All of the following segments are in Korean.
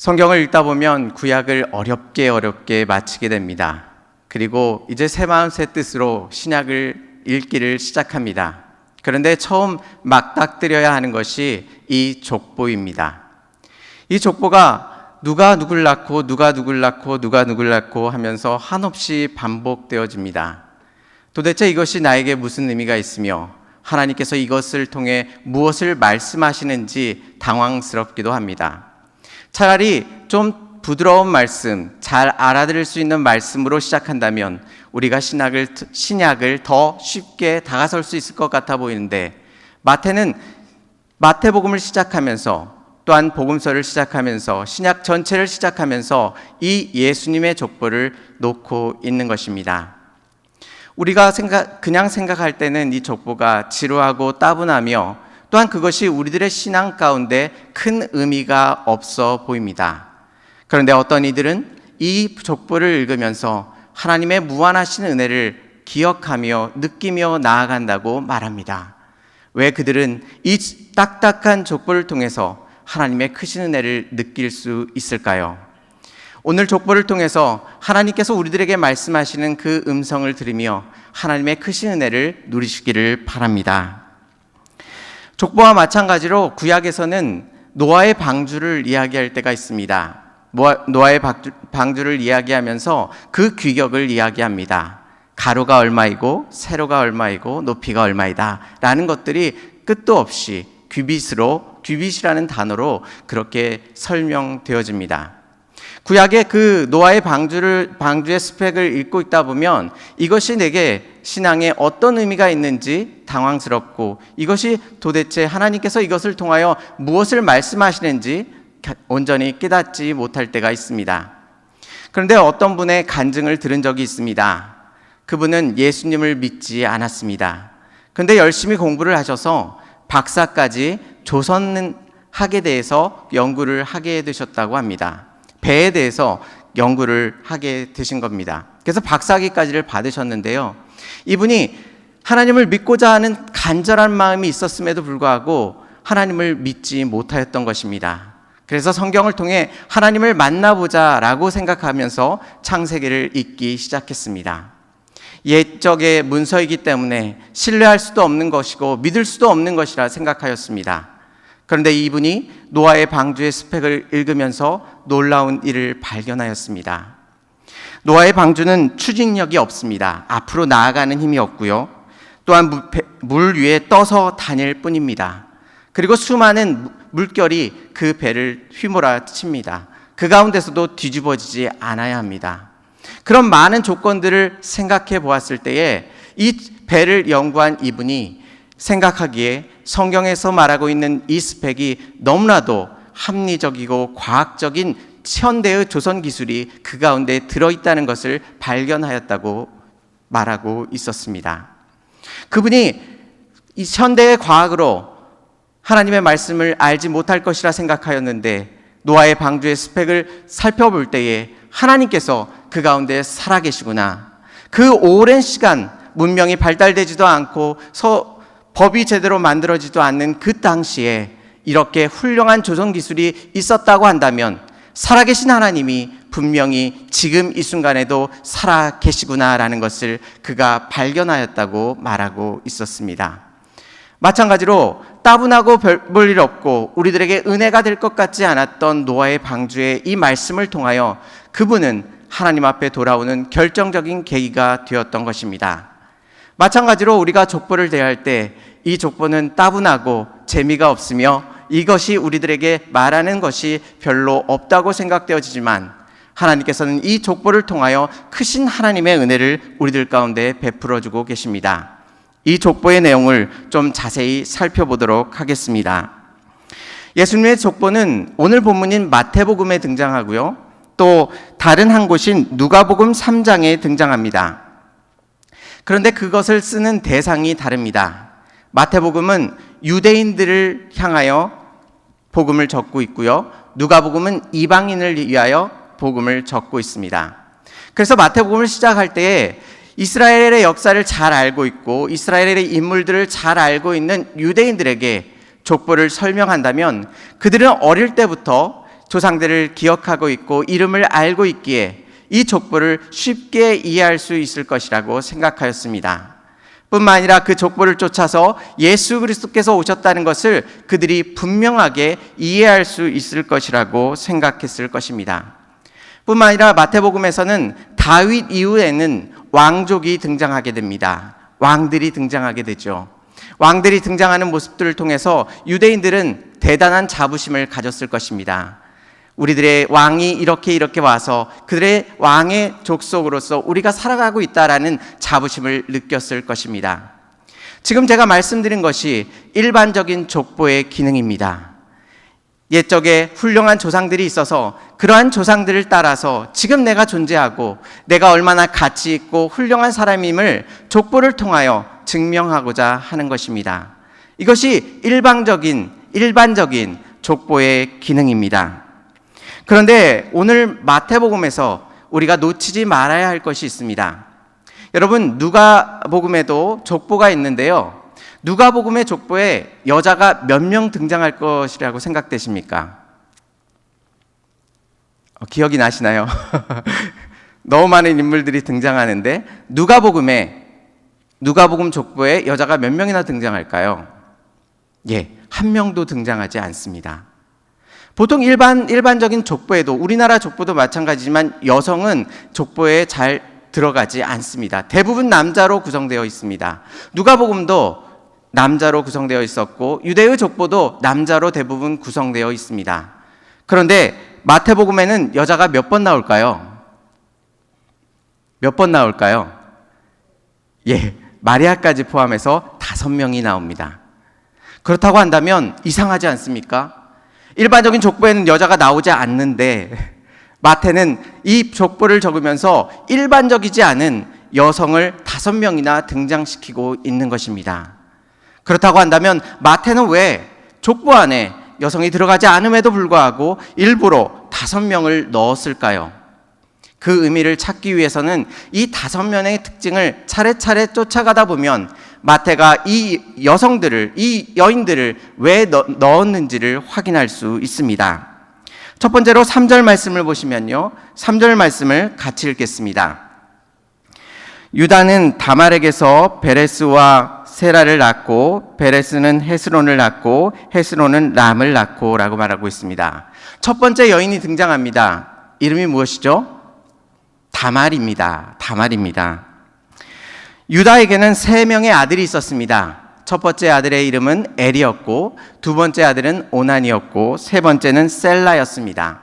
성경을 읽다 보면 구약을 어렵게 마치게 됩니다. 그리고 이제 새 마음 새 뜻으로 신약을 읽기를 시작합니다. 그런데 처음 맞닥뜨려야 하는 것이 이 족보입니다. 이 족보가 누가 누굴 낳고 누가 누굴 낳고 하면서 한없이 반복되어집니다. 도대체 이것이 나에게 무슨 의미가 있으며 하나님께서 이것을 통해 무엇을 말씀하시는지 당황스럽기도 합니다. 차라리 좀 부드러운 말씀, 잘 알아들을 수 있는 말씀으로 시작한다면 우리가 신약을 더 쉽게 다가설 수 있을 것 같아 보이는데, 마태는 마태복음을 시작하면서 또한 복음서를 시작하면서 신약 전체를 시작하면서 이 예수님의 족보를 놓고 있는 것입니다. 우리가 그냥 생각할 때는 이 족보가 지루하고 따분하며 또한 그것이 우리들의 신앙 가운데 큰 의미가 없어 보입니다. 그런데 어떤 이들은 이 족보를 읽으면서 하나님의 무한하신 은혜를 기억하며 느끼며 나아간다고 말합니다. 왜 그들은 이 딱딱한 족보를 통해서 하나님의 크신 은혜를 느낄 수 있을까요? 오늘 족보를 통해서 하나님께서 우리들에게 말씀하시는 그 음성을 들으며 하나님의 크신 은혜를 누리시기를 바랍니다. 족보와 마찬가지로 구약에서는 노아의 방주를 이야기할 때가 있습니다. 노아의 방주를 이야기하면서 그 규격을 이야기합니다. 가로가 얼마이고 세로가 얼마이고 높이가 얼마이다 라는 것들이 끝도 없이 규빗이라는 단어로 그렇게 설명되어집니다. 구약의 그 노아의 방주의 스펙을 읽고 있다 보면 이것이 내게 신앙에 어떤 의미가 있는지 당황스럽고, 이것이 도대체 하나님께서 이것을 통하여 무엇을 말씀하시는지 온전히 깨닫지 못할 때가 있습니다. 그런데 어떤 분의 간증을 들은 적이 있습니다. 그분은 예수님을 믿지 않았습니다. 그런데 열심히 공부를 하셔서 박사까지 조선학에 대해서 연구를 하게 되셨다고 합니다. 배에 대해서 연구를 하게 되신 겁니다. 그래서 박사학위까지를 받으셨는데요. 이분이 하나님을 믿고자 하는 간절한 마음이 있었음에도 불구하고 하나님을 믿지 못하였던 것입니다. 그래서 성경을 통해 하나님을 만나보자라고 생각하면서 창세기를 읽기 시작했습니다. 옛적의 문서이기 때문에 신뢰할 수도 없는 것이고 믿을 수도 없는 것이라 생각하였습니다. 그런데 이분이 노아의 방주의 스펙을 읽으면서 놀라운 일을 발견하였습니다. 노아의 방주는 추진력이 없습니다. 앞으로 나아가는 힘이 없고요. 또한 물 위에 떠서 다닐 뿐입니다. 그리고 수많은 물결이 그 배를 휘몰아칩니다. 그 가운데서도 뒤집어지지 않아야 합니다. 그런 많은 조건들을 생각해 보았을 때에 이 배를 연구한 이분이 생각하기에 성경에서 말하고 있는 이 스펙이 너무나도 합리적이고 과학적인 현대의 조선 기술이 그 가운데 들어있다는 것을 발견하였다고 말하고 있었습니다. 그분이 이 현대의 과학으로 하나님의 말씀을 알지 못할 것이라 생각하였는데, 노아의 방주의 스펙을 살펴볼 때에 하나님께서 그 가운데 살아계시구나. 그 오랜 시간 문명이 발달되지도 않고 법이 제대로 만들어지도 않는 그 당시에 이렇게 훌륭한 조선 기술이 있었다고 한다면 살아계신 하나님이 분명히 지금 이 순간에도 살아계시구나라는 것을 그가 발견하였다고 말하고 있었습니다. 마찬가지로 따분하고 별 볼 일 없고 우리들에게 은혜가 될 것 같지 않았던 노아의 방주의 이 말씀을 통하여 그분은 하나님 앞에 돌아오는 결정적인 계기가 되었던 것입니다. 마찬가지로 우리가 족보를 대할 때 이 족보는 따분하고 재미가 없으며 이것이 우리들에게 말하는 것이 별로 없다고 생각되어지지만, 하나님께서는 이 족보를 통하여 크신 하나님의 은혜를 우리들 가운데 베풀어주고 계십니다. 이 족보의 내용을 좀 자세히 살펴보도록 하겠습니다. 예수님의 족보는 오늘 본문인 마태복음에 등장하고요, 또 다른 한 곳인 누가복음 3장에 등장합니다. 그런데 그것을 쓰는 대상이 다릅니다. 마태복음은 유대인들을 향하여 복음을 적고 있고요, 누가복음은 이방인을 위하여 복음을 적고 있습니다. 그래서 마태복음을 시작할 때에 이스라엘의 역사를 잘 알고 있고 이스라엘의 인물들을 잘 알고 있는 유대인들에게 족보를 설명한다면 그들은 어릴 때부터 조상들을 기억하고 있고 이름을 알고 있기에 이 족보를 쉽게 이해할 수 있을 것이라고 생각하였습니다. 뿐만 아니라 그 족보를 쫓아서 예수 그리스도께서 오셨다는 것을 그들이 분명하게 이해할 수 있을 것이라고 생각했을 것입니다. 뿐만 아니라 마태복음에서는 다윗 이후에는 왕족이 등장하게 됩니다. 왕들이 등장하게 되죠. 왕들이 등장하는 모습들을 통해서 유대인들은 대단한 자부심을 가졌을 것입니다. 우리들의 왕이 이렇게 와서 그들의 왕의 족속으로서 우리가 살아가고 있다라는 자부심을 느꼈을 것입니다. 지금 제가 말씀드린 것이 일반적인 족보의 기능입니다. 옛적에 훌륭한 조상들이 있어서 그러한 조상들을 따라서 지금 내가 존재하고 내가 얼마나 가치 있고 훌륭한 사람임을 족보를 통하여 증명하고자 하는 것입니다. 이것이 일반적인 족보의 기능입니다. 그런데 오늘 마태복음에서 우리가 놓치지 말아야 할 것이 있습니다. 여러분, 누가복음에도 족보가 있는데요. 누가복음의 족보에 여자가 몇 명 등장할 것이라고 생각되십니까? 기억이 나시나요? 너무 많은 인물들이 등장하는데 누가복음 족보에 여자가 몇 명이나 등장할까요? 한 명도 등장하지 않습니다. 보통 일반적인 족보에도 우리나라 족보도 마찬가지지만 여성은 족보에 잘 들어가지 않습니다. 대부분 남자로 구성되어 있습니다. 누가복음도 남자로 구성되어 있었고 유대의 족보도 남자로 대부분 구성되어 있습니다. 그런데 마태복음에는 여자가 몇 번 나올까요? 몇 번 나올까요? 마리아까지 포함해서 5명이 나옵니다. 그렇다고 한다면 이상하지 않습니까? 일반적인 족보에는 여자가 나오지 않는데 마태는 이 족보를 적으면서 일반적이지 않은 여성을 5명이나 등장시키고 있는 것입니다. 그렇다고 한다면 마태는 왜 족보 안에 여성이 들어가지 않음에도 불구하고 일부러 5명을 넣었을까요? 그 의미를 찾기 위해서는 이 5명의 특징을 차례차례 쫓아가다 보면 마태가 이 여인들을 왜 넣었는지를 확인할 수 있습니다. 첫 번째로 3절 말씀을 보시면요. 3절 말씀을 같이 읽겠습니다. 유다는 다말에게서 베레스와 세라를 낳고 베레스는 헤스론을 낳고 헤스론은 람을 낳고 라고 말하고 있습니다. 첫 번째 여인이 등장합니다. 이름이 무엇이죠? 다말입니다. 유다에게는 3명의 아들이 있었습니다. 첫 번째 아들의 이름은 엘이었고 두 번째 아들은 오난이었고 세 번째는 셀라였습니다.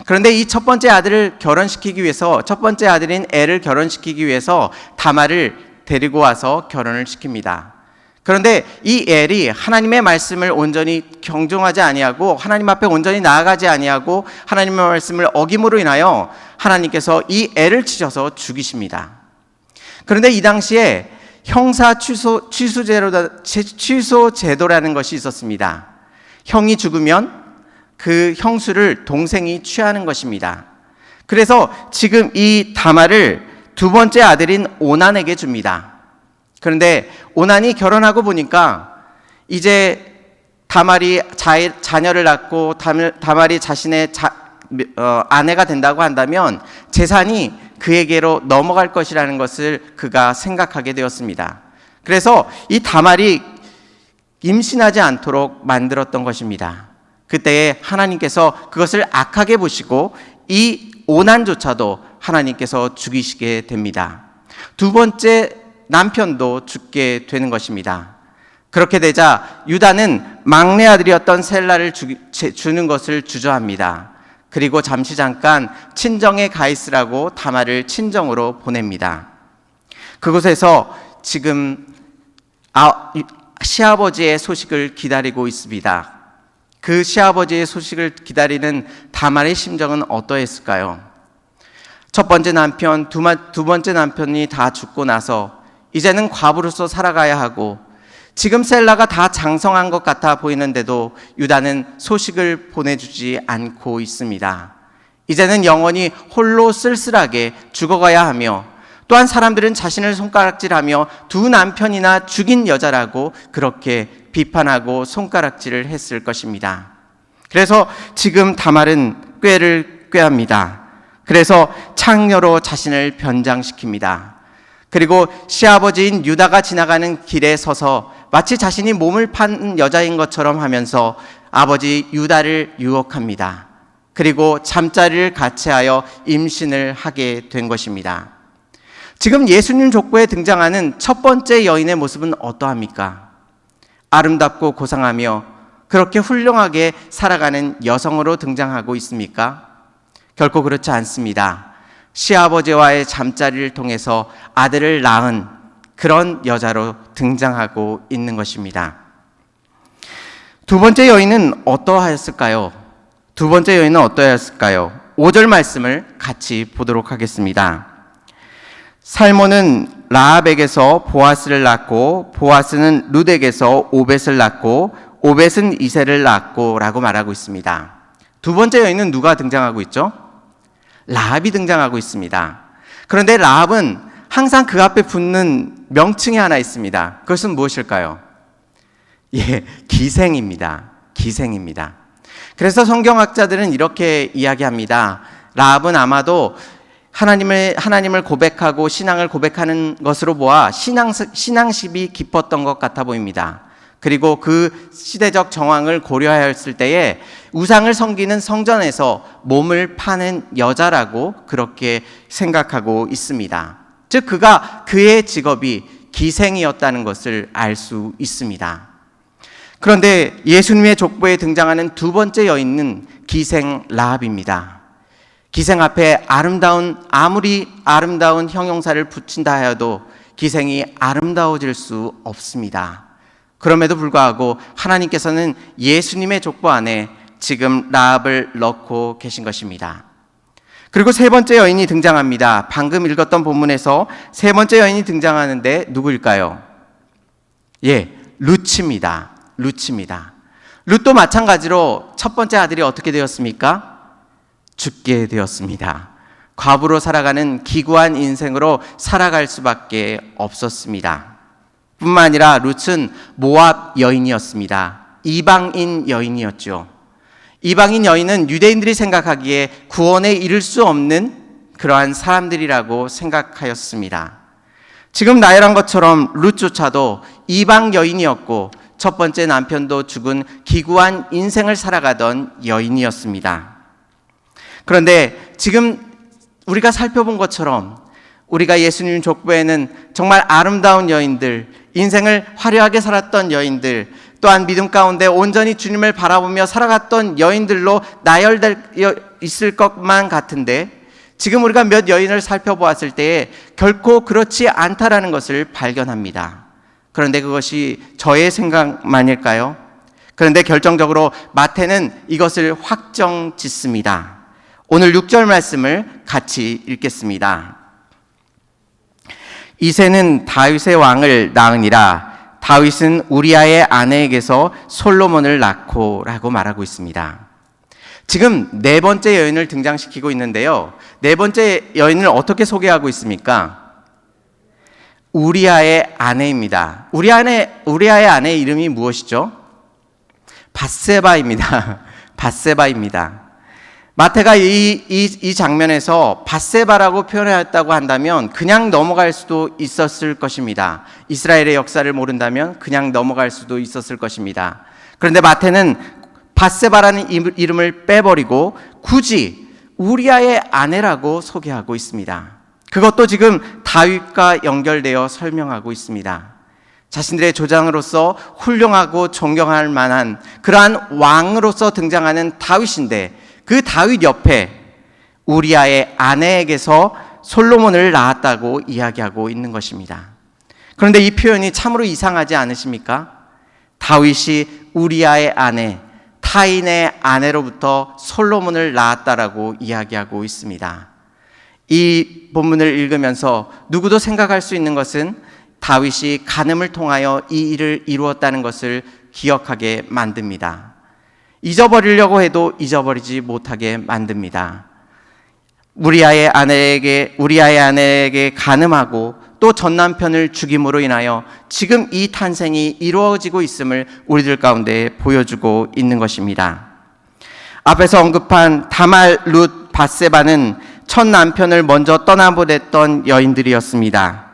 그런데 이 첫 번째 아들을 결혼시키기 위해서 첫 번째 아들인 엘을 결혼시키기 위해서 다말을 데리고 와서 결혼을 시킵니다. 그런데 이 엘이 하나님의 말씀을 온전히 경종하지 아니하고 하나님 앞에 온전히 나아가지 아니하고 하나님의 말씀을 어김으로 인하여 하나님께서 이 엘을 치셔서 죽이십니다. 그런데 이 당시에 형사 취소 제도라는 것이 있었습니다. 형이 죽으면 그 형수를 동생이 취하는 것입니다. 그래서 지금 이 다말을 두 번째 아들인 오난에게 줍니다. 그런데 오난이 결혼하고 보니까 이제 다말이 자녀를 낳고 다말이 자신의 아내가 된다고 한다면 재산이 그에게로 넘어갈 것이라는 것을 그가 생각하게 되었습니다. 그래서 이 다말이 임신하지 않도록 만들었던 것입니다. 그때에 하나님께서 그것을 악하게 보시고 이 오난조차도 하나님께서 죽이시게 됩니다. 두 번째 남편도 죽게 되는 것입니다. 그렇게 되자 유다는 막내 아들이었던 셀라를 주는 것을 주저합니다. 그리고 잠깐 친정에 가 있으라고 다말을 친정으로 보냅니다. 그곳에서 지금 시아버지의 소식을 기다리고 있습니다. 그 시아버지의 소식을 기다리는 다말의 심정은 어떠했을까요? 첫 번째 남편, 두 번째 남편이 다 죽고 나서 이제는 과부로서 살아가야 하고 지금 셀라가 다 장성한 것 같아 보이는데도 유다는 소식을 보내주지 않고 있습니다. 이제는 영원히 홀로 쓸쓸하게 죽어가야 하며 또한 사람들은 자신을 손가락질하며 두 남편이나 죽인 여자라고 그렇게 비판하고 손가락질을 했을 것입니다. 그래서 지금 다말은 꾀를 꾀합니다. 그래서 창녀로 자신을 변장시킵니다. 그리고 시아버지인 유다가 지나가는 길에 서서 마치 자신이 몸을 판 여자인 것처럼 하면서 아버지 유다를 유혹합니다. 그리고 잠자리를 같이 하여 임신을 하게 된 것입니다. 지금 예수님 족보에 등장하는 첫 번째 여인의 모습은 어떠합니까? 아름답고 고상하며 그렇게 훌륭하게 살아가는 여성으로 등장하고 있습니까? 결코 그렇지 않습니다. 시아버지와의 잠자리를 통해서 아들을 낳은 그런 여자로 등장하고 있는 것입니다. 두 번째 여인은 어떠하였을까요? 두 번째 여인은 어떠하였을까요? 5절 말씀을 같이 보도록 하겠습니다. 살몬은 라합에게서 보아스를 낳고 보아스는 룻에게서 오벳을 낳고 오벳은 이새를 낳고 라고 말하고 있습니다. 두 번째 여인은 누가 등장하고 있죠? 라합이 등장하고 있습니다. 그런데 라합은 항상 그 앞에 붙는 명칭이 하나 있습니다. 그것은 무엇일까요? 기생입니다. 기생입니다. 그래서 성경학자들은 이렇게 이야기합니다. 라합은 아마도 하나님을 고백하고 신앙을 고백하는 것으로 보아 신앙심이 깊었던 것 같아 보입니다. 그리고 그 시대적 정황을 고려하였을 때에 우상을 섬기는 성전에서 몸을 파는 여자라고 그렇게 생각하고 있습니다. 즉 그의 직업이 기생이었다는 것을 알 수 있습니다. 그런데 예수님의 족보에 등장하는 두 번째 여인은 기생 라합입니다. 기생 앞에 아무리 아름다운 형용사를 붙인다 하여도 기생이 아름다워질 수 없습니다. 그럼에도 불구하고 하나님께서는 예수님의 족보 안에 지금 라합을 넣고 계신 것입니다. 그리고 세 번째 여인이 등장합니다. 방금 읽었던 본문에서 세 번째 여인이 등장하는데 누구일까요? 룻입니다. 룻입니다. 룻도 마찬가지로 첫 번째 아들이 어떻게 되었습니까? 죽게 되었습니다. 과부로 살아가는 기구한 인생으로 살아갈 수밖에 없었습니다. 뿐만 아니라 룻은 모압 여인이었습니다. 이방인 여인이었죠. 이방인 여인은 유대인들이 생각하기에 구원에 이를 수 없는 그러한 사람들이라고 생각하였습니다. 지금 나열한 것처럼 룻조차도 이방 여인이었고 첫 번째 남편도 죽은 기구한 인생을 살아가던 여인이었습니다. 그런데 지금 우리가 살펴본 것처럼 우리가 예수님 족보에는 정말 아름다운 여인들, 인생을 화려하게 살았던 여인들, 또한 믿음 가운데 온전히 주님을 바라보며 살아갔던 여인들로 나열되어 있을 것만 같은데 지금 우리가 몇 여인을 살펴보았을 때에 결코 그렇지 않다라는 것을 발견합니다. 그런데 그것이 저의 생각만일까요? 그런데 결정적으로 마태는 이것을 확정 짓습니다. 오늘 6절 말씀을 같이 읽겠습니다. 이새는 다윗의 왕을 낳으니라. 다윗은 우리아의 아내에게서 솔로몬을 낳고 라고 말하고 있습니다. 지금 네 번째 여인을 등장시키고 있는데요. 네 번째 여인을 어떻게 소개하고 있습니까? 우리아의 아내입니다. 우리아의 아내의 이름이 무엇이죠? 밧세바입니다. 밧세바입니다. 마태가 이 장면에서 밧세바라고 표현하였다고 한다면 그냥 넘어갈 수도 있었을 것입니다. 이스라엘의 역사를 모른다면 그냥 넘어갈 수도 있었을 것입니다. 그런데 마태는 밧세바라는 이름을 빼버리고 굳이 우리아의 아내라고 소개하고 있습니다. 그것도 지금 다윗과 연결되어 설명하고 있습니다. 자신들의 조상으로서 훌륭하고 존경할 만한 그러한 왕으로서 등장하는 다윗인데 그 다윗 옆에 우리아의 아내에게서 솔로몬을 낳았다고 이야기하고 있는 것입니다. 그런데 이 표현이 참으로 이상하지 않으십니까? 다윗이 우리아의 아내, 타인의 아내로부터 솔로몬을 낳았다라고 이야기하고 있습니다. 이 본문을 읽으면서 누구도 생각할 수 있는 것은 다윗이 간음을 통하여 이 일을 이루었다는 것을 기억하게 만듭니다. 잊어버리려고 해도 잊어버리지 못하게 만듭니다. 우리아의 아내에게 간음하고 또 전 남편을 죽임으로 인하여 지금 이 탄생이 이루어지고 있음을 우리들 가운데 보여주고 있는 것입니다. 앞에서 언급한 다말, 룻, 밧세바는 첫 남편을 먼저 떠나보냈던 여인들이었습니다.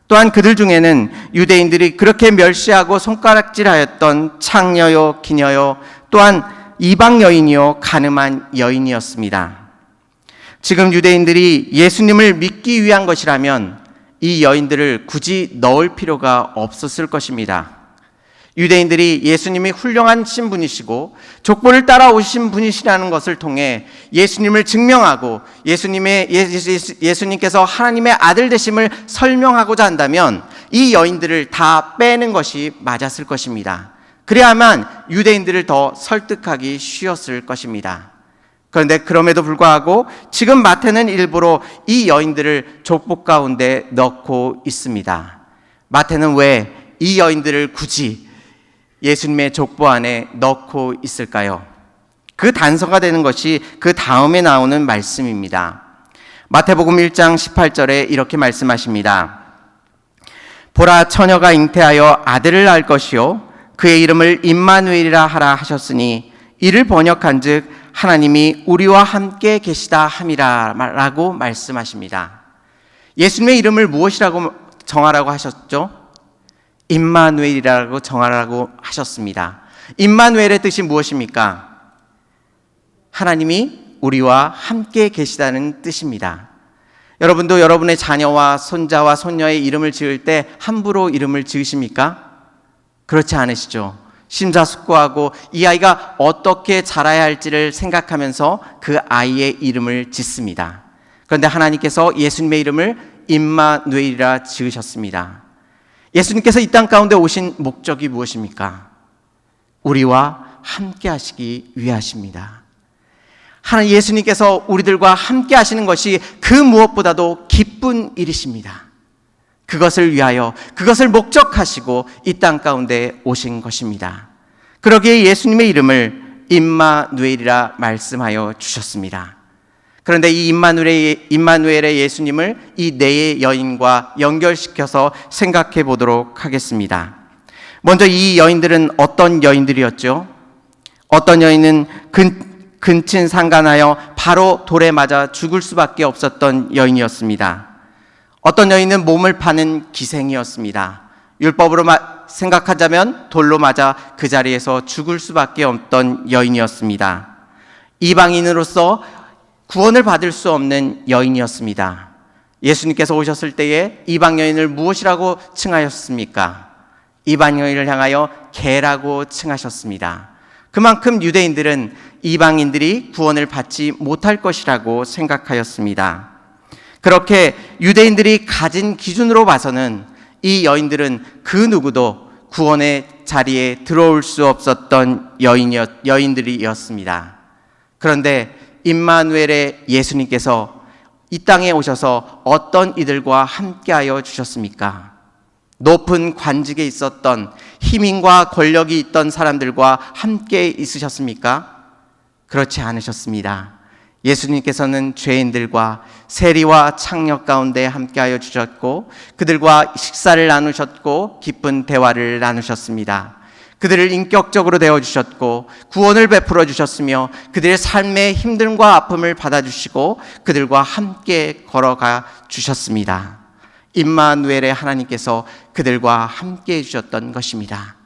또한 그들 중에는 유대인들이 그렇게 멸시하고 손가락질하였던 창녀요, 기녀요, 또한 이방 여인이요, 가늠한 여인이었습니다. 지금 유대인들이 예수님을 믿기 위한 것이라면 이 여인들을 굳이 넣을 필요가 없었을 것입니다. 유대인들이 예수님이 훌륭한 신분이시고 족보를 따라오신 분이시라는 것을 통해 예수님을 증명하고 예수님께서 하나님의 아들 되심을 설명하고자 한다면 이 여인들을 다 빼는 것이 맞았을 것입니다. 그래야만 유대인들을 더 설득하기 쉬웠을 것입니다. 그런데 그럼에도 불구하고 지금 마태는 일부러 이 여인들을 족보 가운데 넣고 있습니다. 마태는 왜 이 여인들을 굳이 예수님의 족보 안에 넣고 있을까요? 그 단서가 되는 것이 그 다음에 나오는 말씀입니다. 마태복음 1장 18절에 이렇게 말씀하십니다. 보라, 처녀가 잉태하여 아들을 낳을 것이요 그의 이름을 임마누엘이라 하라 하셨으니 이를 번역한즉 하나님이 우리와 함께 계시다 함이라 라고 말씀하십니다. 예수님의 이름을 무엇이라고 정하라고 하셨죠? 임마누엘이라고 정하라고 하셨습니다. 임마누엘의 뜻이 무엇입니까? 하나님이 우리와 함께 계시다는 뜻입니다. 여러분도 여러분의 자녀와 손자와 손녀의 이름을 지을 때 함부로 이름을 지으십니까? 그렇지 않으시죠? 심사숙고하고 이 아이가 어떻게 자라야 할지를 생각하면서 그 아이의 이름을 짓습니다. 그런데 하나님께서 예수님의 이름을 임마누엘이라 지으셨습니다. 예수님께서 이 땅 가운데 오신 목적이 무엇입니까? 우리와 함께 하시기 위하십니다. 하나님 예수님께서 우리들과 함께 하시는 것이 그 무엇보다도 기쁜 일이십니다. 그것을 위하여 그것을 목적하시고 이 땅 가운데 오신 것입니다. 그러기에 예수님의 이름을 임마누엘이라 말씀하여 주셨습니다. 그런데 이 임마누엘의 예수님을 이 네 여인과 연결시켜서 생각해 보도록 하겠습니다. 먼저 이 여인들은 어떤 여인들이었죠? 어떤 여인은 근친상간하여 바로 돌에 맞아 죽을 수밖에 없었던 여인이었습니다. 어떤 여인은 몸을 파는 기생이었습니다. 율법으로 생각하자면 돌로 맞아 그 자리에서 죽을 수밖에 없던 여인이었습니다. 이방인으로서 구원을 받을 수 없는 여인이었습니다. 예수님께서 오셨을 때에 이방 여인을 무엇이라고 칭하셨습니까? 이방 여인을 향하여 개라고 칭하셨습니다. 그만큼 유대인들은 이방인들이 구원을 받지 못할 것이라고 생각하였습니다. 그렇게 유대인들이 가진 기준으로 봐서는 이 여인들은 그 누구도 구원의 자리에 들어올 수 없었던 여인들이었습니다. 그런데 임마누엘의 예수님께서 이 땅에 오셔서 어떤 이들과 함께하여 주셨습니까? 높은 관직에 있었던 힘인과 권력이 있던 사람들과 함께 있으셨습니까? 그렇지 않으셨습니다. 예수님께서는 죄인들과 세리와 창녀 가운데 함께하여 주셨고 그들과 식사를 나누셨고 기쁜 대화를 나누셨습니다. 그들을 인격적으로 대어주셨고 구원을 베풀어 주셨으며 그들의 삶의 힘듦과 아픔을 받아주시고 그들과 함께 걸어가 주셨습니다. 임마누엘의 하나님께서 그들과 함께 해주셨던 것입니다.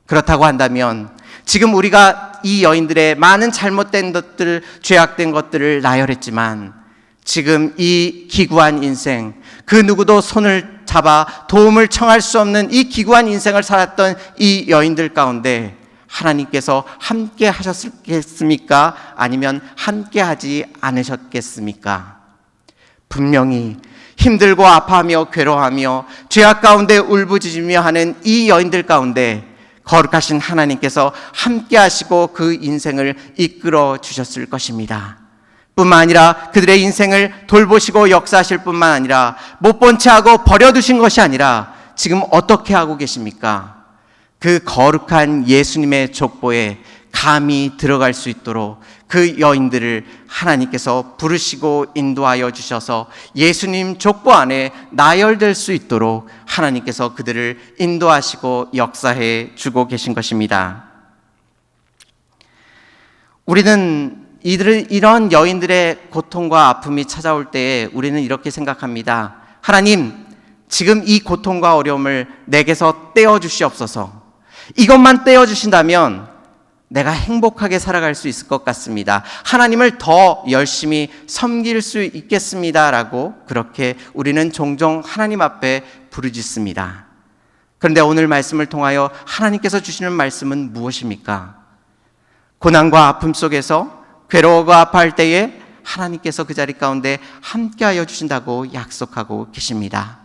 그렇다고 한다면 지금 우리가 이 여인들의 많은 잘못된 것들, 죄악된 것들을 나열했지만 지금 이 기구한 인생, 그 누구도 손을 잡아 도움을 청할 수 없는 이 기구한 인생을 살았던 이 여인들 가운데 하나님께서 함께 하셨겠습니까? 아니면 함께 하지 않으셨겠습니까? 분명히 힘들고 아파하며 괴로워하며 죄악 가운데 울부짖으며 하는 이 여인들 가운데 거룩하신 하나님께서 함께 하시고 그 인생을 이끌어 주셨을 것입니다. 뿐만 아니라 그들의 인생을 돌보시고 역사하실 뿐만 아니라 못 본 채 하고 버려두신 것이 아니라 지금 어떻게 하고 계십니까? 그 거룩한 예수님의 족보에 감히 들어갈 수 있도록 그 여인들을 하나님께서 부르시고 인도하여 주셔서 예수님 족보 안에 나열될 수 있도록 하나님께서 그들을 인도하시고 역사해 주고 계신 것입니다. 우리는 이런 여인들의 고통과 아픔이 찾아올 때에 우리는 이렇게 생각합니다. 하나님, 지금 이 고통과 어려움을 내게서 떼어주시옵소서. 이것만 떼어주신다면 내가 행복하게 살아갈 수 있을 것 같습니다. 하나님을 더 열심히 섬길 수 있겠습니다. 라고 그렇게 우리는 종종 하나님 앞에 부르짖습니다. 그런데 오늘 말씀을 통하여 하나님께서 주시는 말씀은 무엇입니까? 고난과 아픔 속에서 괴로워하고 아파할 때에 하나님께서 그 자리 가운데 함께하여 주신다고 약속하고 계십니다.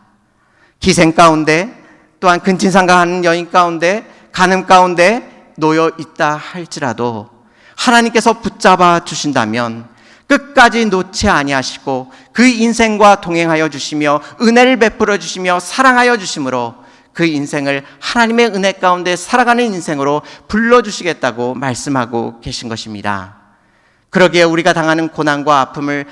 기생 가운데, 또한 근친상간하는 여인 가운데, 간음 가운데 놓여 있다 할지라도 하나님께서 붙잡아 주신다면 끝까지 놓지 아니하시고 그 인생과 동행하여 주시며 은혜를 베풀어 주시며 사랑하여 주심으로 그 인생을 하나님의 은혜 가운데 살아가는 인생으로 불러주시겠다고 말씀하고 계신 것입니다. 그러기에 우리가 당하는 고난과 아픔을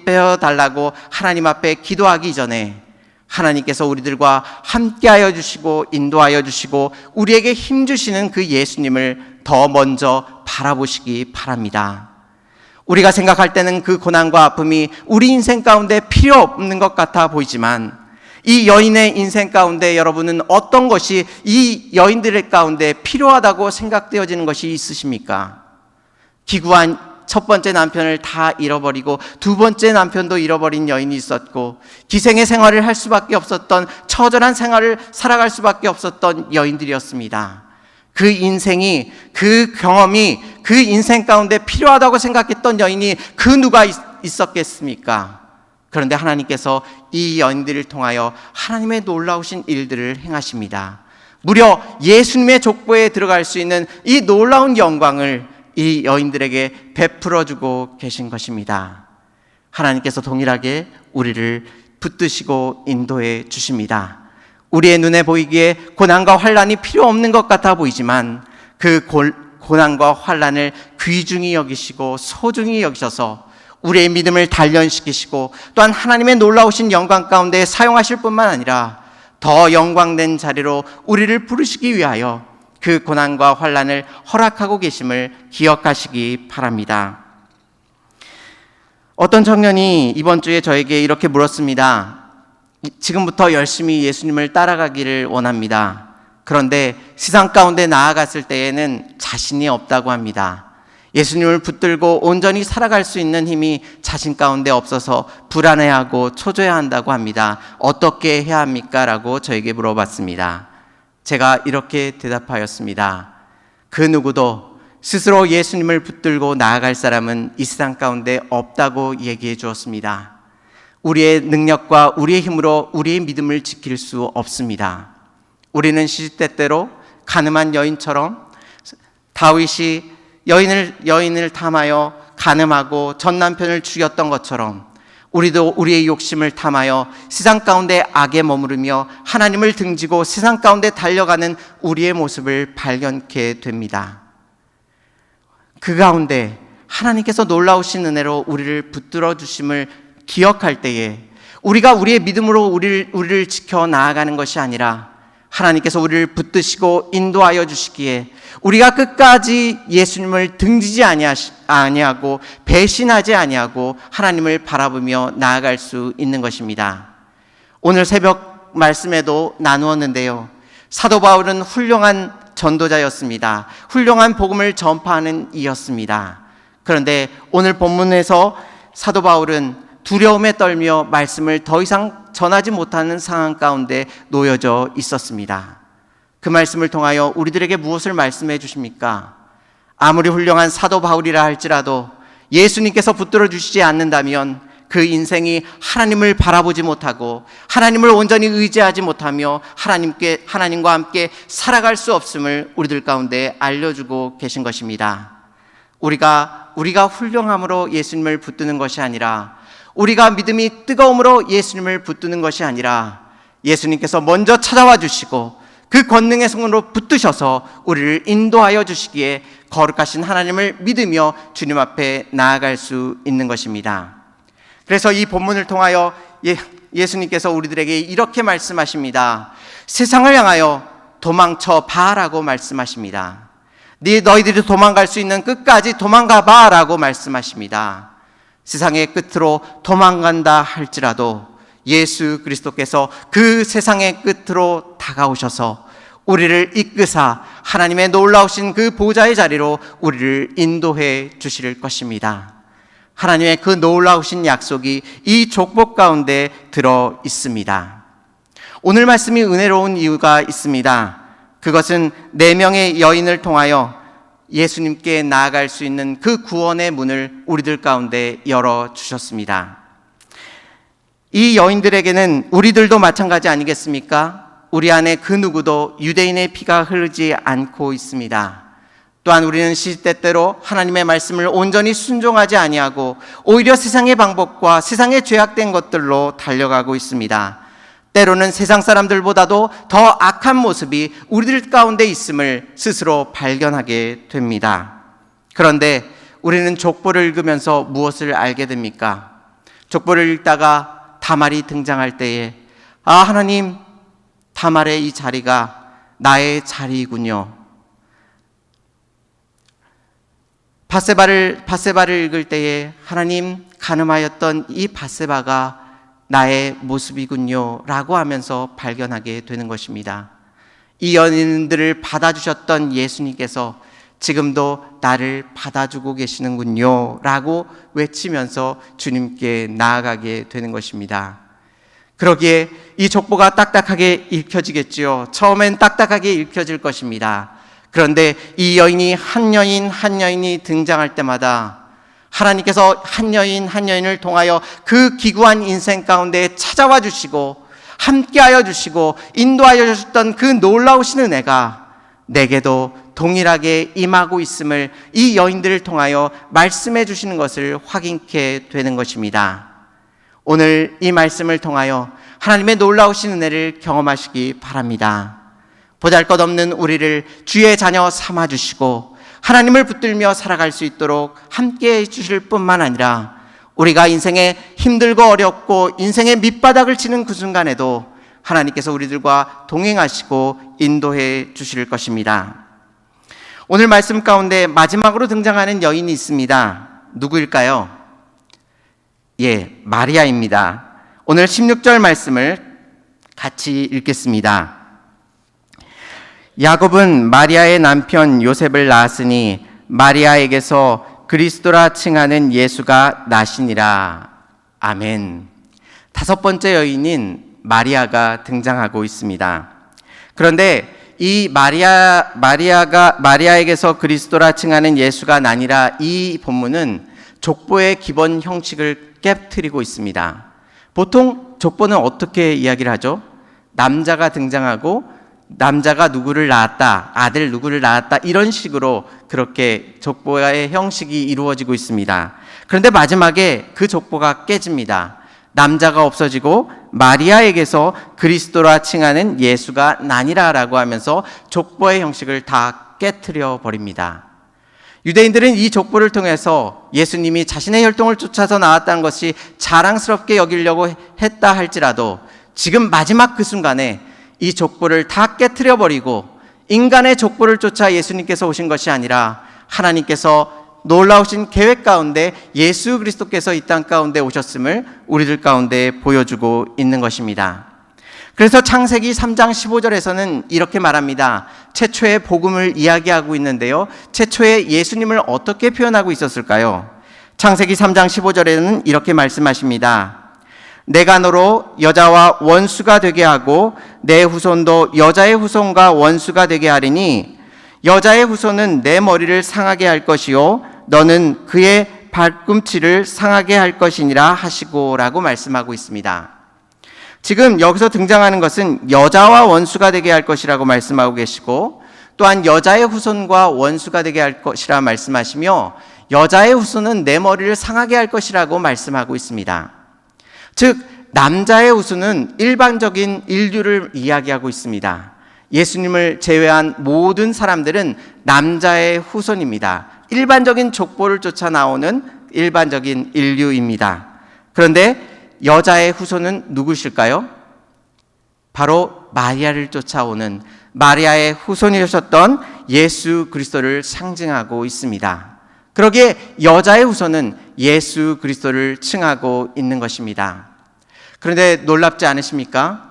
떼어달라고 하나님 앞에 기도하기 전에 하나님께서 우리들과 함께하여 주시고 인도하여 주시고 우리에게 힘 주시는 그 예수님을 더 먼저 바라보시기 바랍니다. 우리가 생각할 때는 그 고난과 아픔이 우리 인생 가운데 필요 없는 것 같아 보이지만 이 여인의 인생 가운데 여러분은 어떤 것이 이 여인들의 가운데 필요하다고 생각되어지는 것이 있으십니까? 기구한 첫 번째 남편을 다 잃어버리고 두 번째 남편도 잃어버린 여인이 있었고 기생의 생활을 할 수밖에 없었던 처절한 생활을 살아갈 수밖에 없었던 여인들이었습니다. 그 인생이, 그 경험이 그 인생 가운데 필요하다고 생각했던 여인이 그 누가 있었겠습니까? 그런데 하나님께서 이 여인들을 통하여 하나님의 놀라우신 일들을 행하십니다. 무려 예수님의 족보에 들어갈 수 있는 이 놀라운 영광을 이 여인들에게 베풀어주고 계신 것입니다. 하나님께서 동일하게 우리를 붙드시고 인도해 주십니다. 우리의 눈에 보이기에 고난과 환난이 필요 없는 것 같아 보이지만 그 고난과 환난을 귀중히 여기시고 소중히 여기셔서 우리의 믿음을 단련시키시고 또한 하나님의 놀라우신 영광 가운데 사용하실 뿐만 아니라 더 영광된 자리로 우리를 부르시기 위하여 그 고난과 환난을 허락하고 계심을 기억하시기 바랍니다. 어떤 청년이 이번 주에 저에게 이렇게 물었습니다. 지금부터 열심히 예수님을 따라가기를 원합니다. 그런데 세상 가운데 나아갔을 때에는 자신이 없다고 합니다. 예수님을 붙들고 온전히 살아갈 수 있는 힘이 자신 가운데 없어서 불안해하고 초조해한다고 합니다. 어떻게 해야 합니까? 라고 저에게 물어봤습니다. 제가 이렇게 대답하였습니다. 그 누구도 스스로 예수님을 붙들고 나아갈 사람은 이 세상 가운데 없다고 얘기해 주었습니다. 우리의 능력과 우리의 힘으로 우리의 믿음을 지킬 수 없습니다. 우리는 시시때때로 간음한 여인처럼 다윗이 여인을 탐하여 간음하고 전 남편을 죽였던 것처럼 우리도 우리의 욕심을 탐하여 세상 가운데 악에 머무르며 하나님을 등지고 세상 가운데 달려가는 우리의 모습을 발견케 됩니다. 그 가운데 하나님께서 놀라우신 은혜로 우리를 붙들어 주심을 기억할 때에 우리가 우리의 믿음으로 우리를 지켜 나아가는 것이 아니라 하나님께서 우리를 붙드시고 인도하여 주시기에 우리가 끝까지 예수님을 등지지 아니하고 배신하지 아니하고 하나님을 바라보며 나아갈 수 있는 것입니다. 오늘 새벽 말씀에도 나누었는데요. 사도 바울은 훌륭한 전도자였습니다. 훌륭한 복음을 전파하는 이였습니다. 그런데 오늘 본문에서 사도 바울은 두려움에 떨며 말씀을 더 이상 전하지 못하는 상황 가운데 놓여져 있었습니다. 그 말씀을 통하여 우리들에게 무엇을 말씀해 주십니까? 아무리 훌륭한 사도 바울이라 할지라도 예수님께서 붙들어 주시지 않는다면 그 인생이 하나님을 바라보지 못하고 하나님을 온전히 의지하지 못하며 하나님과 함께 살아갈 수 없음을 우리들 가운데 알려주고 계신 것입니다. 우리가 훌륭함으로 예수님을 붙드는 것이 아니라 우리가 믿음이 뜨거움으로 예수님을 붙드는 것이 아니라 예수님께서 먼저 찾아와 주시고 그 권능의 손으로 붙드셔서 우리를 인도하여 주시기에 거룩하신 하나님을 믿으며 주님 앞에 나아갈 수 있는 것입니다. 그래서 이 본문을 통하여 예수님께서 우리들에게 이렇게 말씀하십니다. 세상을 향하여 도망쳐 봐라고 말씀하십니다. 너희들이 도망갈 수 있는 끝까지 도망가봐 라고 말씀하십니다. 세상의 끝으로 도망간다 할지라도 예수 그리스도께서 그 세상의 끝으로 다가오셔서 우리를 이끄사 하나님의 놀라우신 그 보좌의 자리로 우리를 인도해 주실 것입니다. 하나님의 그 놀라우신 약속이 이 족보 가운데 들어 있습니다. 오늘 말씀이 은혜로운 이유가 있습니다. 그것은 4명의 여인을 통하여 예수님께 나아갈 수 있는 그 구원의 문을 우리들 가운데 열어주셨습니다. 이 여인들에게는 우리들도 마찬가지 아니겠습니까? 우리 안에 그 누구도 유대인의 피가 흐르지 않고 있습니다. 또한 우리는 시대때로 하나님의 말씀을 온전히 순종하지 아니하고 오히려 세상의 방법과 세상의 죄악된 것들로 달려가고 있습니다. 때로는 세상 사람들보다도 더 악한 모습이 우리들 가운데 있음을 스스로 발견하게 됩니다. 그런데 우리는 족보를 읽으면서 무엇을 알게 됩니까? 족보를 읽다가 다말이 등장할 때에 하나님, 다말의 이 자리가 나의 자리이군요. 밧세바를 읽을 때에 하나님, 가늠하였던 이 밧세바가 나의 모습이군요 라고 하면서 발견하게 되는 것입니다. 이 연인들을 받아주셨던 예수님께서 지금도 나를 받아주고 계시는군요 라고 외치면서 주님께 나아가게 되는 것입니다. 그러기에 이 족보가 딱딱하게 읽혀지겠지요. 처음엔 딱딱하게 읽혀질 것입니다. 그런데 이 여인이 한 여인이 등장할 때마다 하나님께서 한 여인을 통하여 그 기구한 인생 가운데 찾아와 주시고 함께하여 주시고 인도하여 주셨던 그 놀라우신 은혜가 내게도 동일하게 임하고 있음을 이 여인들을 통하여 말씀해 주시는 것을 확인케 되는 것입니다. 오늘 이 말씀을 통하여 하나님의 놀라우신 은혜를 경험하시기 바랍니다. 보잘것없는 우리를 주의 자녀 삼아주시고 하나님을 붙들며 살아갈 수 있도록 함께해 주실 뿐만 아니라 우리가 인생에 힘들고 어렵고 인생의 밑바닥을 치는 그 순간에도 하나님께서 우리들과 동행하시고 인도해 주실 것입니다. 오늘 말씀 가운데 마지막으로 등장하는 여인이 있습니다. 누구일까요? 마리아입니다. 오늘 16절 말씀을 같이 읽겠습니다. 야곱은 마리아의 남편 요셉을 낳았으니 마리아에게서 그리스도라 칭하는 예수가 나시니라. 아멘. 5번째 여인인 마리아가 등장하고 있습니다. 그런데 이 마리아에게서 그리스도라 칭하는 예수가 나니라, 이 본문은 족보의 기본 형식을 깨트리고 있습니다. 보통 족보는 어떻게 이야기를 하죠? 남자가 등장하고 남자가 누구를 낳았다, 아들 누구를 낳았다, 이런 식으로 그렇게 족보의 형식이 이루어지고 있습니다. 그런데 마지막에 그 족보가 깨집니다. 남자가 없어지고 마리아에게서 그리스도라 칭하는 예수가 나니라라고 하면서 족보의 형식을 다 깨트려 버립니다. 유대인들은 이 족보를 통해서 예수님이 자신의 혈통을 쫓아서 나왔다는 것이 자랑스럽게 여기려고 했다 할지라도 지금 마지막 그 순간에 이 족보를 다 깨트려 버리고 인간의 족보를 쫓아 예수님께서 오신 것이 아니라 하나님께서 놀라우신 계획 가운데 예수 그리스도께서 이 땅 가운데 오셨음을 우리들 가운데 보여주고 있는 것입니다. 그래서 창세기 3장 15절에서는 이렇게 말합니다. 최초의 복음을 이야기하고 있는데요, 최초의 예수님을 어떻게 표현하고 있었을까요? 창세기 3장 15절에는 이렇게 말씀하십니다. 내가 너로 여자와 원수가 되게 하고 내 후손도 여자의 후손과 원수가 되게 하리니 여자의 후손은 내 머리를 상하게 할 것이요 너는 그의 발꿈치를 상하게 할 것이니라 하시고 라고 말씀하고 있습니다. 지금 여기서 등장하는 것은 여자와 원수가 되게 할 것이라고 말씀하고 계시고, 또한 여자의 후손과 원수가 되게 할 것이라 말씀하시며 여자의 후손은 내 머리를 상하게 할 것이라고 말씀하고 있습니다. 즉 남자의 후손은 일반적인 인류를 이야기하고 있습니다. 예수님을 제외한 모든 사람들은 남자의 후손입니다. 일반적인 족보를 쫓아 나오는 일반적인 인류입니다. 그런데 여자의 후손은 누구실까요? 바로 마리아를 쫓아오는 마리아의 후손이셨던 예수 그리스도를 상징하고 있습니다. 그러기에 여자의 후손은 예수 그리스도를 칭하고 있는 것입니다. 그런데 놀랍지 않으십니까?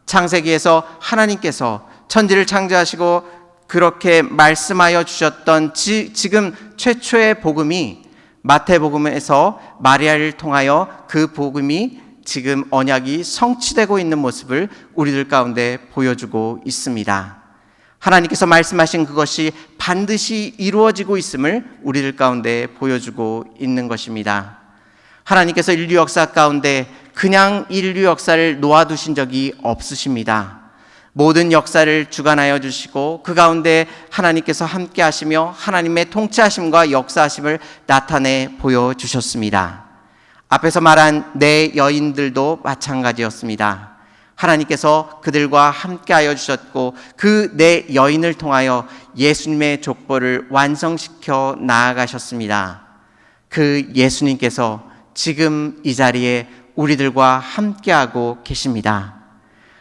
창세기에서 하나님께서 천지를 창조하시고 그렇게 말씀하여 주셨던 지금 최초의 복음이 마태복음에서 마리아를 통하여 그 복음이 지금 언약이 성취되고 있는 모습을 우리들 가운데 보여주고 있습니다. 하나님께서 말씀하신 그것이 반드시 이루어지고 있음을 우리들 가운데 보여주고 있는 것입니다. 하나님께서 인류 역사 가운데 그냥 인류 역사를 놓아두신 적이 없으십니다. 모든 역사를 주관하여 주시고 그 가운데 하나님께서 함께 하시며 하나님의 통치하심과 역사하심을 나타내 보여주셨습니다. 앞에서 말한 네 여인들도 마찬가지였습니다. 하나님께서 그들과 함께하여 주셨고 그 네 여인을 통하여 예수님의 족보를 완성시켜 나아가셨습니다. 그 예수님께서 지금 이 자리에 우리들과 함께하고 계십니다.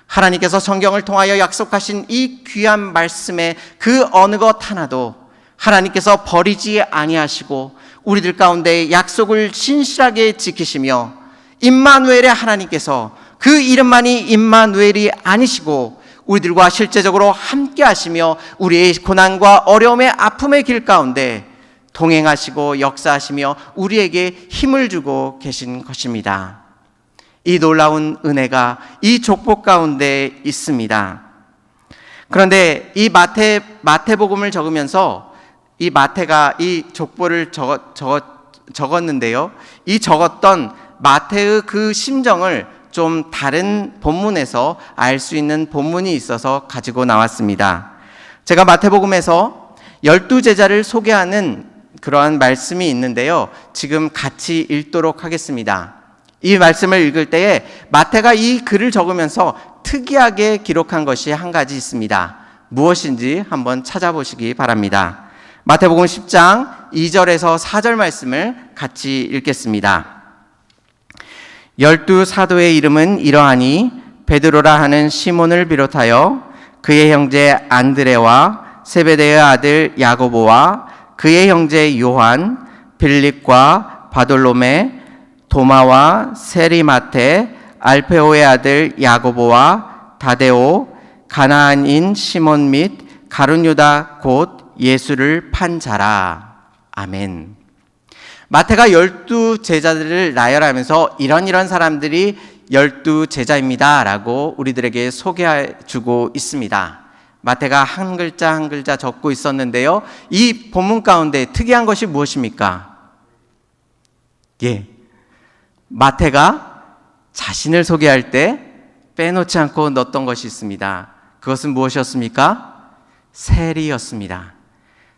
하나님께서 성경을 통하여 약속하신 이 귀한 말씀의 그 어느 것 하나도 하나님께서 버리지 아니하시고 우리들 가운데 약속을 신실하게 지키시며 임마누엘의 하나님께서 그 이름만이 임마누엘이 아니시고 우리들과 실제적으로 함께 하시며 우리의 고난과 어려움의 아픔의 길 가운데 동행하시고 역사하시며 우리에게 힘을 주고 계신 것입니다. 이 놀라운 은혜가 이 족보 가운데 있습니다. 그런데 이 마태복음을 적으면서 이 마태가 이 족보를 적었는데요. 이 적었던 마태의 그 심정을 좀 다른 본문에서 알 수 있는 본문이 있어서 가지고 나왔습니다. 제가 마태복음에서 12제자를 소개하는 그러한 말씀이 있는데요. 지금 같이 읽도록 하겠습니다. 이 말씀을 읽을 때에 마태가 이 글을 적으면서 특이하게 기록한 것이 한 가지 있습니다. 무엇인지 한번 찾아보시기 바랍니다. 마태복음 10장 2절에서 4절 말씀을 같이 읽겠습니다. 12 사도의 이름은 이러하니 베드로라 하는 시몬을 비롯하여 그의 형제 안드레와 세베대의 아들 야고보와 그의 형제 요한, 빌립과 바돌로메, 도마와 세리마테, 알페오의 아들 야고보와 다데오, 가나안인 시몬 및 가룟유다 곧 예수를 판 자라. 아멘. 마태가 12제자들을 나열하면서 이런 사람들이 12제자입니다 라고 우리들에게 소개해 주고 있습니다. 마태가 한 글자 한 글자 적고 있었는데요. 이 본문 가운데 특이한 것이 무엇입니까? 마태가 자신을 소개할 때 빼놓지 않고 넣었던 것이 있습니다. 그것은 무엇이었습니까? 세리였습니다.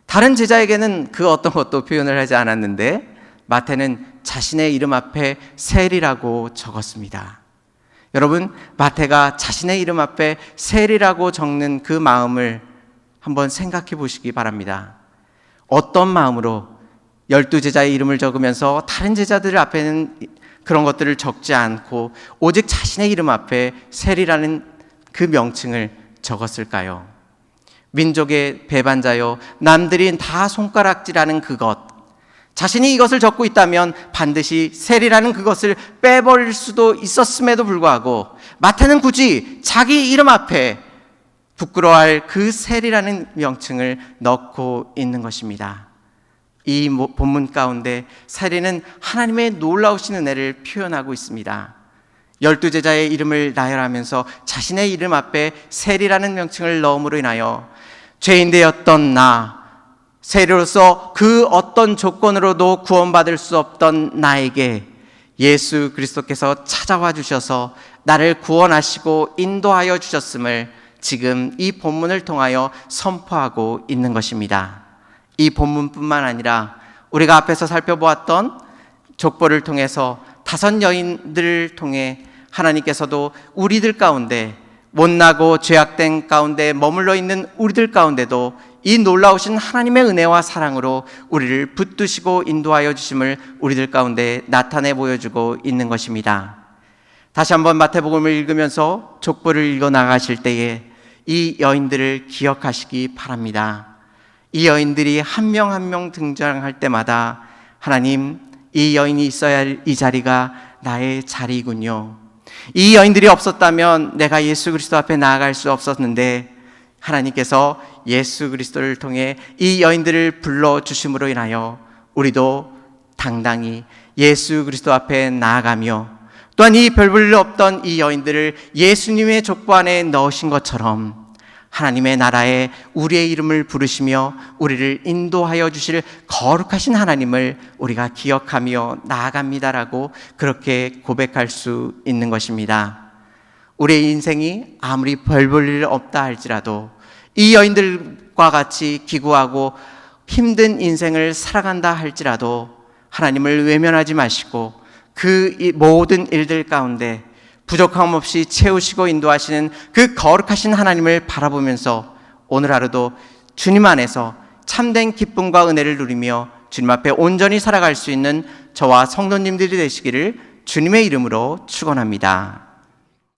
다른 제자에게는 그 어떤 것도 표현을 하지 않았는데 마태는 자신의 이름 앞에 세리라고 적었습니다. 여러분, 마태가 자신의 이름 앞에 세리라고 적는 그 마음을 한번 생각해 보시기 바랍니다. 어떤 마음으로 12제자의 이름을 적으면서 다른 제자들 앞에는 그런 것들을 적지 않고 오직 자신의 이름 앞에 세리라는 그 명칭을 적었을까요? 민족의 배반자요, 남들이 다 손가락질하는 그것, 자신이 이것을 적고 있다면 반드시 세리라는 그것을 빼버릴 수도 있었음에도 불구하고 마태는 굳이 자기 이름 앞에 부끄러워할 그 세리라는 명칭을 넣고 있는 것입니다. 이 본문 가운데 세리는 하나님의 놀라우신 은혜를 표현하고 있습니다. 12제자의 이름을 나열하면서 자신의 이름 앞에 세리라는 명칭을 넣음으로 인하여 죄인 되었던 나, 세리로서 그 어떤 조건으로도 구원받을 수 없던 나에게 예수 그리스도께서 찾아와 주셔서 나를 구원하시고 인도하여 주셨음을 지금 이 본문을 통하여 선포하고 있는 것입니다. 이 본문뿐만 아니라 우리가 앞에서 살펴보았던 족보를 통해서 5 여인들을 통해 하나님께서도 우리들 가운데 못나고 죄악된 가운데 머물러 있는 우리들 가운데도 이 놀라우신 하나님의 은혜와 사랑으로 우리를 붙드시고 인도하여 주심을 우리들 가운데 나타내 보여주고 있는 것입니다. 다시 한번 마태복음을 읽으면서 족보를 읽어 나가실 때에 이 여인들을 기억하시기 바랍니다. 이 여인들이 한 명 한 명 등장할 때마다 하나님, 이 여인이 있어야 할 이 자리가 나의 자리군요. 이 여인들이 없었다면 내가 예수 그리스도 앞에 나아갈 수 없었는데 하나님께서 예수 그리스도를 통해 이 여인들을 불러주심으로 인하여 우리도 당당히 예수 그리스도 앞에 나아가며 또한 이 별 볼 일 없던 이 여인들을 예수님의 족보 안에 넣으신 것처럼 하나님의 나라에 우리의 이름을 부르시며 우리를 인도하여 주실 거룩하신 하나님을 우리가 기억하며 나아갑니다라고 그렇게 고백할 수 있는 것입니다. 우리의 인생이 아무리 별 볼 일 없다 할지라도 이 여인들과 같이 기구하고 힘든 인생을 살아간다 할지라도 하나님을 외면하지 마시고 그 모든 일들 가운데 부족함 없이 채우시고 인도하시는 그 거룩하신 하나님을 바라보면서 오늘 하루도 주님 안에서 참된 기쁨과 은혜를 누리며 주님 앞에 온전히 살아갈 수 있는 저와 성도님들이 되시기를 주님의 이름으로 축원합니다.